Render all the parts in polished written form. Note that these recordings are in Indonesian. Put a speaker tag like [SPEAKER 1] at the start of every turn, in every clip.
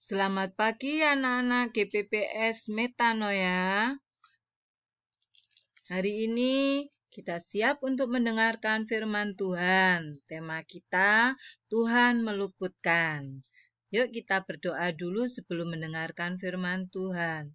[SPEAKER 1] Selamat pagi anak-anak GPPS Metanoia. Hari ini kita siap untuk mendengarkan firman Tuhan. Tema kita, Tuhan meluputkan. Yuk kita berdoa dulu sebelum mendengarkan firman Tuhan.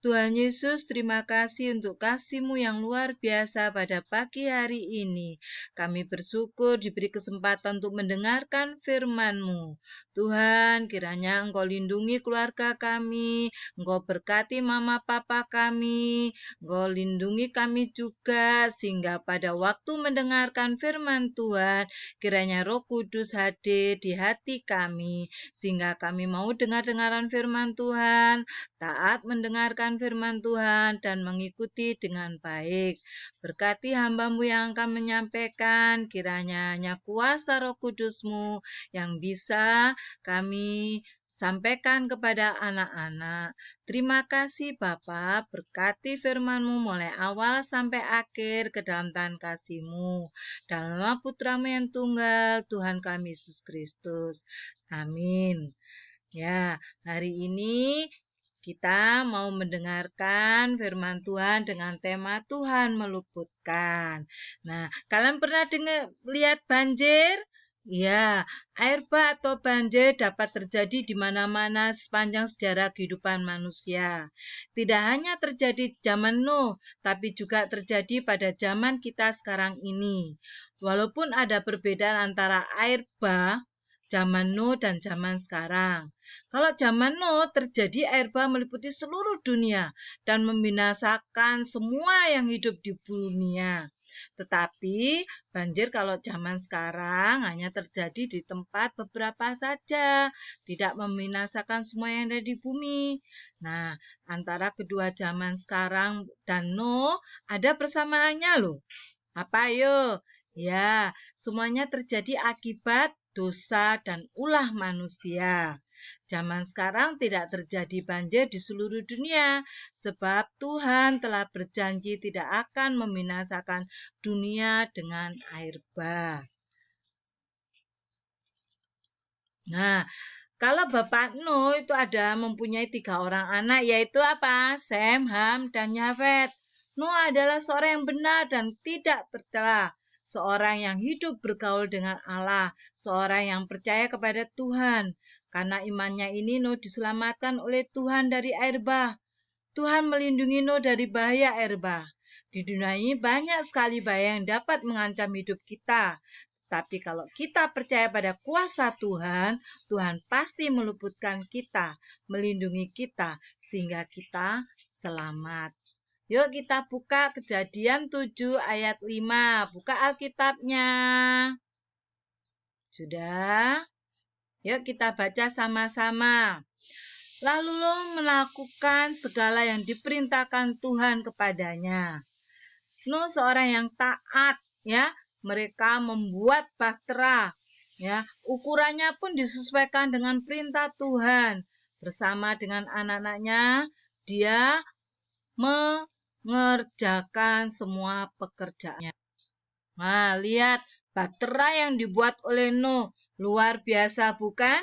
[SPEAKER 1] Tuhan Yesus, terima kasih untuk kasih-Mu yang luar biasa pada pagi hari ini. Kami bersyukur diberi kesempatan untuk mendengarkan firman-Mu. Tuhan, kiranya Engkau lindungi keluarga kami, Engkau berkati mama papa kami, Engkau lindungi kami juga, sehingga pada waktu mendengarkan firman Tuhan, kiranya Roh Kudus hadir di hati kami, sehingga kami mau dengar-dengaran firman Tuhan, taat mendengarkan firman Tuhan dan mengikuti dengan baik. Berkati hamba-Mu yang akan menyampaikan, kiranya hanya kuasa Roh Kudus-Mu yang bisa kami sampaikan kepada anak-anak. Terima kasih Bapa, berkati firman-Mu mulai awal sampai akhir ke dalam tangan kasih-Mu. Dalam nama Putra-Mu yang tunggal, Tuhan kami Yesus Kristus. Amin. Ya, hari ini kita mau mendengarkan firman Tuhan dengan tema Tuhan meluputkan. Nah, kalian pernah lihat banjir? Ya, air bah atau banjir dapat terjadi di mana-mana sepanjang sejarah kehidupan manusia. Tidak hanya terjadi zaman Nuh, tapi juga terjadi pada zaman kita sekarang ini. Walaupun ada perbedaan antara air bah zaman Nuh dan zaman sekarang. Kalau zaman Nuh terjadi air bah meliputi seluruh dunia dan membinasakan semua yang hidup di dunia. Tetapi banjir kalau zaman sekarang hanya terjadi di tempat beberapa saja, tidak membinasakan semua yang ada di bumi. Nah, antara kedua zaman sekarang dan Nuh ada persamaannya loh. Apa ayo? Ya, semuanya terjadi akibat dosa dan ulah manusia. Zaman sekarang tidak terjadi banjir di seluruh dunia, sebab Tuhan telah berjanji tidak akan membinasakan dunia dengan air bah. Nah, kalau Bapak Nuh itu ada mempunyai 3 orang anak, yaitu apa? Sem, Ham, dan Yafet. Nuh adalah seorang yang benar dan tidak bercela, seorang yang hidup bergaul dengan Allah, seorang yang percaya kepada Tuhan. Karena imannya ini Nuh diselamatkan oleh Tuhan dari air bah. Tuhan melindungi Nuh dari bahaya air bah. Di dunia ini banyak sekali bahaya yang dapat mengancam hidup kita. Tapi kalau kita percaya pada kuasa Tuhan, Tuhan pasti meluputkan kita, melindungi kita, sehingga kita selamat. Yuk kita buka Kejadian 7 ayat 5. Buka Alkitabnya. Sudah? Yuk kita baca sama-sama. Lalu Nuh melakukan segala yang diperintahkan Tuhan kepadanya. Nuh seorang yang taat, ya. Mereka membuat bahtera, ya. Ukurannya pun disesuaikan dengan perintah Tuhan. Bersama dengan anak-anaknya, dia mengerjakan semua pekerjaannya. Nah, lihat bahtera yang dibuat oleh Nuh, luar biasa bukan?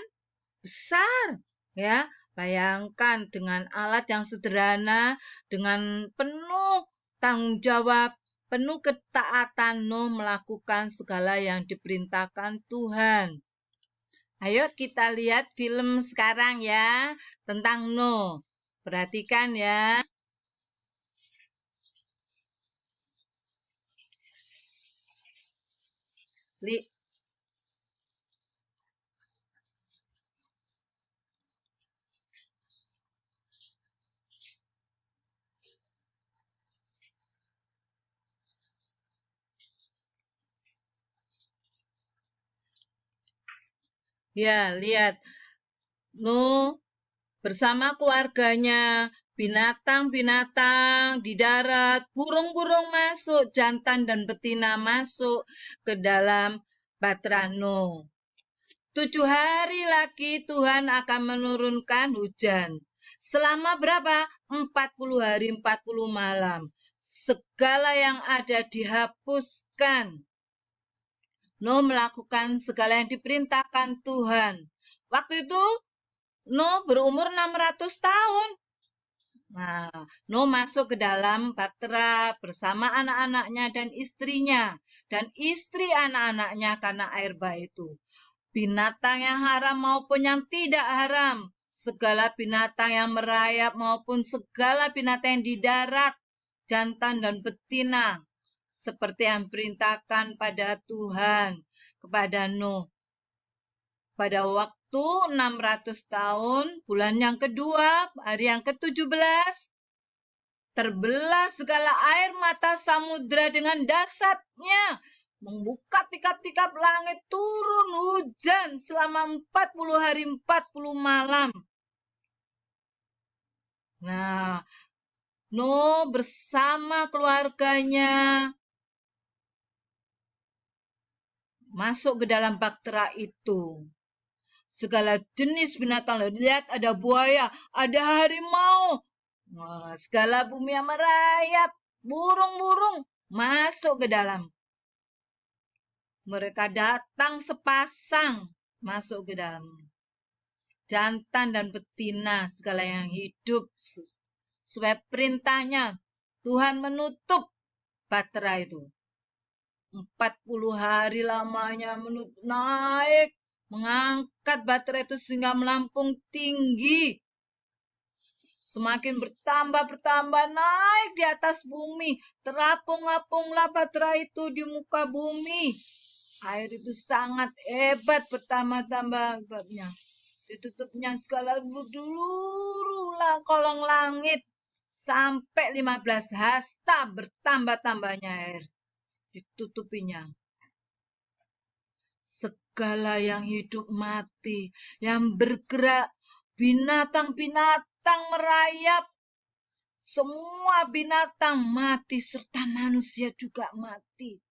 [SPEAKER 1] Besar, ya. Bayangkan dengan alat yang sederhana, dengan penuh tanggung jawab, penuh ketaatan Nuh melakukan segala yang diperintahkan Tuhan. Ayo kita lihat film sekarang ya, tentang Nuh. Perhatikan ya. Ya, lihat. Nuh bersama keluarganya, binatang-binatang di darat, burung-burung masuk, jantan dan betina masuk ke dalam bahtera Nuh. 7 hari lagi Tuhan akan menurunkan hujan. Selama berapa? 40 hari, 40 malam. Segala yang ada dihapuskan. Nuh melakukan segala yang diperintahkan Tuhan. Waktu itu Nuh berumur 600 tahun. Nah, Nuh masuk ke dalam bahtera bersama anak-anaknya dan istrinya, dan istri anak-anaknya karena air bah itu. Binatang yang haram maupun yang tidak haram, segala binatang yang merayap maupun segala binatang yang di darat, jantan dan betina, seperti yang perintahkan pada Tuhan kepada Nuh. Pada waktu 600 tahun, bulan yang kedua, hari yang ke-17, terbelah segala air mata samudra dengan dasarnya, membuka tikap-tikap langit, turun hujan selama 40 hari 40 malam. Nah, Nuh bersama keluarganya masuk ke dalam bahtera itu. Segala jenis binatang, lihat ada buaya, ada harimau, segala bumi yang merayap, burung-burung masuk ke dalam. Mereka datang sepasang masuk ke dalam. Jantan dan betina, segala yang hidup. Sesuai perintahnya, Tuhan menutup bahtera itu. 40 hari lamanya naik, mengangkat bahtera itu sehingga melampung tinggi. Semakin bertambah naik di atas bumi. Terapung-apunglah bahtera itu di muka bumi. Air itu sangat hebat, bertambah-tambah hebatnya. Ditutupnya segala seluruh kolong langit. Sampai 15 hasta bertambah-tambahnya air. Ditutupinya. Segala yang hidup mati, yang bergerak, binatang-binatang merayap, semua binatang mati serta manusia juga mati.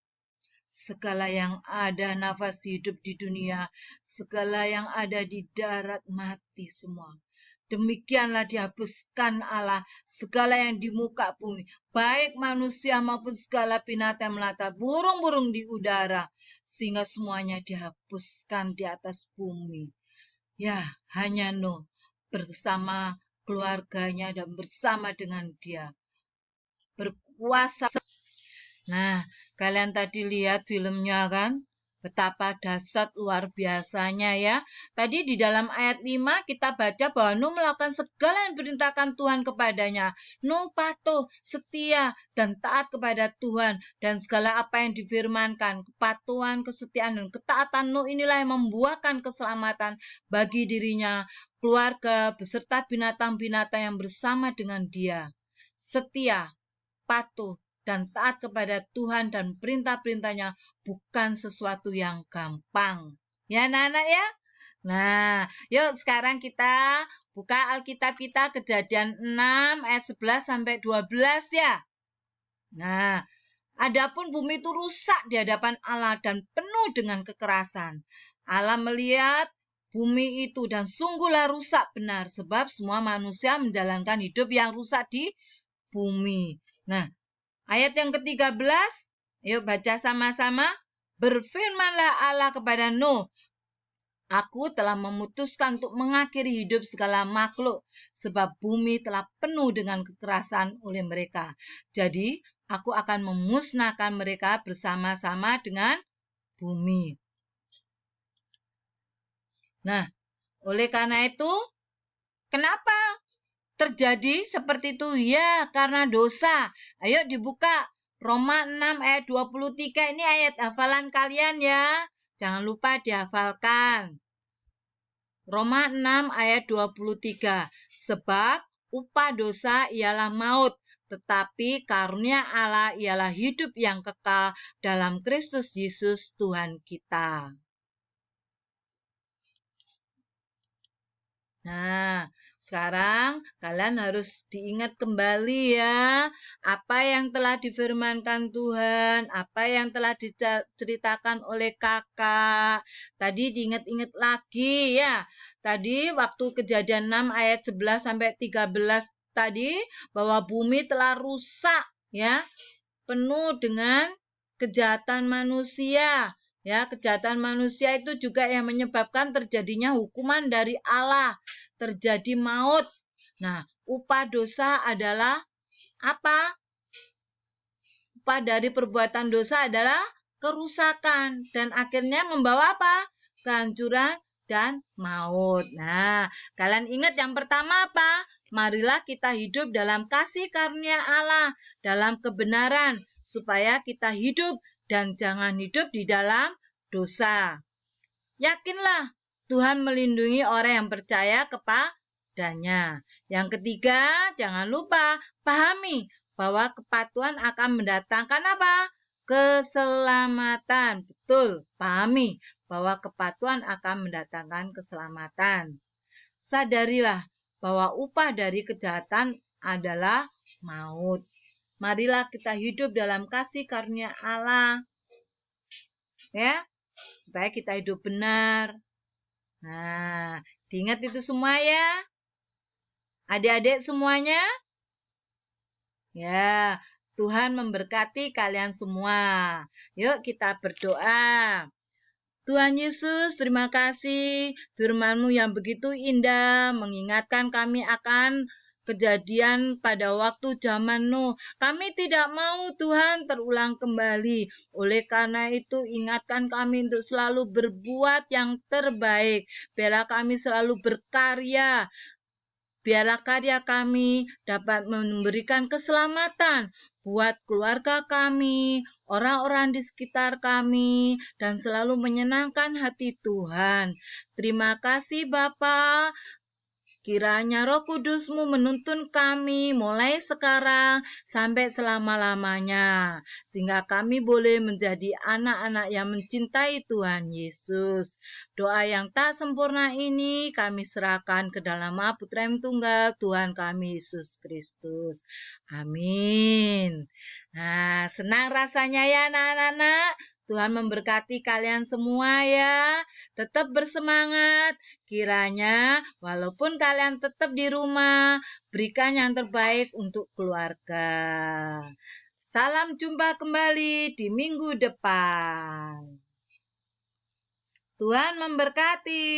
[SPEAKER 1] Segala yang ada nafas hidup di dunia, segala yang ada di darat mati semua. Demikianlah dihapuskan Allah segala yang di muka bumi, baik manusia maupun segala binatang melata, burung-burung di udara, sehingga semuanya dihapuskan di atas bumi. Ya, hanya Nuh bersama keluarganya dan bersama dengan dia berkuasa. Nah, kalian tadi lihat filmnya kan? Betapa dahsyat luar biasanya ya. Tadi di dalam ayat 5 kita baca bahwa Nuh melakukan segala yang diperintahkan Tuhan kepadanya. Nuh patuh, setia, dan taat kepada Tuhan. Dan segala apa yang difirmankan, kepatuhan, kesetiaan, dan ketaatan Nuh inilah yang membuahkan keselamatan bagi dirinya, keluarga, beserta binatang-binatang yang bersama dengan dia. Setia, patuh, dan taat kepada Tuhan dan perintah-perintahnya bukan sesuatu yang gampang. Ya anak-anak ya? Nah, yuk sekarang kita buka Alkitab kita Kejadian 6 ayat 11 sampai 12 ya. Nah, adapun bumi itu rusak di hadapan Allah dan penuh dengan kekerasan. Allah melihat bumi itu dan sungguhlah rusak benar sebab semua manusia menjalankan hidup yang rusak di bumi. Nah, ayat yang ke-13, yuk baca sama-sama. Berfirmanlah Allah kepada Nuh, Aku telah memutuskan untuk mengakhiri hidup segala makhluk, sebab bumi telah penuh dengan kekerasan oleh mereka. Jadi, aku akan memusnahkan mereka bersama-sama dengan bumi. Nah, oleh karena itu, kenapa terjadi seperti itu? Ya, karena dosa. Ayo dibuka Roma 6 ayat 23. Ini ayat hafalan kalian ya. Jangan lupa dihafalkan. Roma 6 ayat 23. Sebab upah dosa ialah maut, tetapi karunia Allah ialah hidup yang kekal dalam Kristus Yesus Tuhan kita. Nah, sekarang kalian harus diingat kembali ya, apa yang telah difirmankan Tuhan, apa yang telah diceritakan oleh kakak. Tadi diingat-ingat lagi ya. Tadi waktu Kejadian 6 ayat 11 sampai 13 tadi bahwa bumi telah rusak ya, penuh dengan kejahatan manusia. Ya, kejahatan manusia itu juga yang menyebabkan terjadinya hukuman dari Allah, terjadi maut. Nah, upah dosa adalah apa? Upah dari perbuatan dosa adalah kerusakan dan akhirnya membawa apa? Kehancuran dan maut. Nah, kalian ingat yang pertama apa? Marilah kita hidup dalam kasih karunia Allah, dalam kebenaran, supaya kita hidup dan jangan hidup di dalam dosa. Yakinlah Tuhan melindungi orang yang percaya kepadanya. Yang ketiga, jangan lupa pahami bahwa kepatuhan akan mendatangkan apa? Keselamatan. Betul, pahami bahwa kepatuhan akan mendatangkan keselamatan. Sadarilah bahwa upah dari kejahatan adalah maut. Marilah kita hidup dalam kasih karunia Allah, ya, supaya kita hidup benar. Nah, diingat itu semua ya, adik-adik semuanya. Ya, Tuhan memberkati kalian semua. Yuk kita berdoa. Tuhan Yesus, terima kasih firman-Mu yang begitu indah mengingatkan kami akan kejadian pada waktu zaman Nuh. Kami tidak mau Tuhan terulang kembali. Oleh karena itu ingatkan kami untuk selalu berbuat yang terbaik. Biarlah kami selalu berkarya. Biarlah karya kami dapat memberikan keselamatan buat keluarga kami, orang-orang di sekitar kami, dan selalu menyenangkan hati Tuhan. Terima kasih Bapa. Kiranya Roh Kudus-Mu menuntun kami mulai sekarang sampai selama-lamanya, sehingga kami boleh menjadi anak-anak yang mencintai Tuhan Yesus. Doa yang tak sempurna ini kami serahkan ke dalam nama Putra yang tunggal Tuhan kami Yesus Kristus. Amin. Nah, senang rasanya ya anak-anak. Tuhan memberkati kalian semua ya. Tetap bersemangat. Kiranya walaupun kalian tetap di rumah, berikan yang terbaik untuk keluarga. Salam jumpa kembali di minggu depan. Tuhan memberkati.